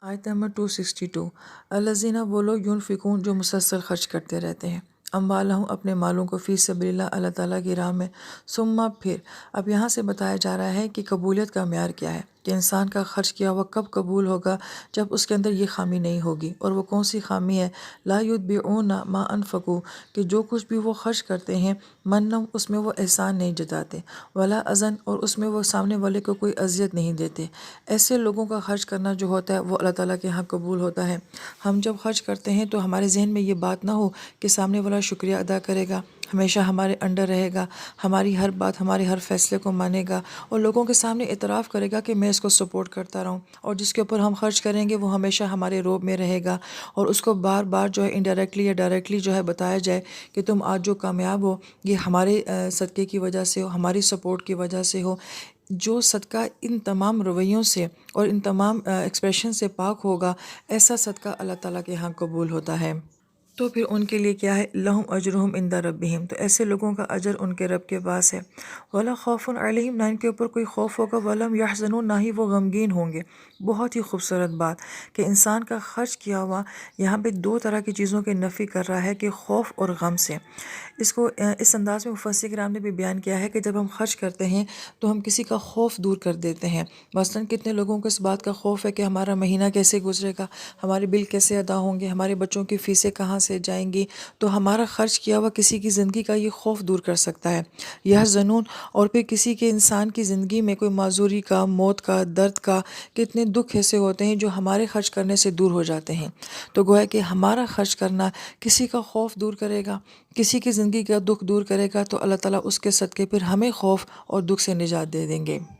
آیت نمبر 262 الذین وہ لوگ ینفقون جو مسلسل خرچ کرتے رہتے ہیں اموالہم اپنے مالوں کو فی سبیل اللہ اللہ تعالیٰ کی راہ میں ثم پھر اب یہاں سے بتایا جا رہا ہے کہ قبولیت کا معیار کیا ہے کہ انسان کا خرچ کیا ہوا کب قبول ہوگا جب اس کے اندر یہ خامی نہیں ہوگی اور وہ کون سی خامی ہے لا یتبعون ما انفقوا کہ جو کچھ بھی وہ خرچ کرتے ہیں منم اس میں وہ احسان نہیں جتاتے ولا اذن اور اس میں وہ سامنے والے کو کوئی اذیت نہیں دیتے ایسے لوگوں کا خرچ کرنا جو ہوتا ہے وہ اللہ تعالیٰ کے ہاں قبول ہوتا ہے ہم جب خرچ کرتے ہیں تو ہمارے ذہن میں یہ بات نہ ہو کہ سامنے والا شکریہ ادا کرے گا ہمیشہ ہمارے انڈر رہے گا ہماری ہر بات ہمارے ہر فیصلے کو مانے گا اور لوگوں کے سامنے اعتراف کرے گا کہ میں اس کو سپورٹ کرتا رہوں اور جس کے اوپر ہم خرچ کریں گے وہ ہمیشہ ہمارے روب میں رہے گا اور اس کو بار بار جو ہے انڈائریکٹلی یا ڈائریکٹلی جو ہے بتایا جائے کہ تم آج جو کامیاب ہو یہ ہمارے صدقے کی وجہ سے ہو ہماری سپورٹ کی وجہ سے ہو جو صدقہ ان تمام رویوں سے اور ان تمام ایکسپریشن سے پاک ہوگا ایسا صدقہ اللہ تعالیٰ کے ہاں قبول ہوتا ہے تو پھر ان کے لیے کیا ہے لہم اجرہم عند ربہم تو ایسے لوگوں کا اجر ان کے رب کے پاس ہے ولا خوف علیہم نہ ان کے اوپر کوئی خوف ہوگا ولم یحزنون نہ ہی وہ غمگین ہوں گے بہت ہی خوبصورت بات کہ انسان کا خرچ کیا ہوا یہاں پہ دو طرح کی چیزوں کی نفی کر رہا ہے کہ خوف اور غم سے اس کو اس انداز میں مفسر کرام نے بھی بیان کیا ہے کہ جب ہم خرچ کرتے ہیں تو ہم کسی کا خوف دور کر دیتے ہیں مثلاً کتنے لوگوں کو اس بات کا خوف ہے کہ ہمارا مہینہ کیسے گزرے گا ہمارے بل کیسے ادا ہوں گے ہمارے بچوں کی فیسیں کہاں سے جائیں گی تو ہمارا خرچ کیا ہوا کسی کی زندگی کا یہ خوف دور کر سکتا ہے یہ جنون اور پھر کسی کے انسان کی زندگی میں کوئی معذوری کا موت کا درد کا کتنے دکھ ایسے ہوتے ہیں جو ہمارے خرچ کرنے سے دور ہو جاتے ہیں تو گویا کہ ہمارا خرچ کرنا کسی کا خوف دور کرے گا کسی کی زندگی کا دکھ دور کرے گا تو اللہ تعالیٰ اس کے صدقے پھر ہمیں خوف اور دکھ سے نجات دے دیں گے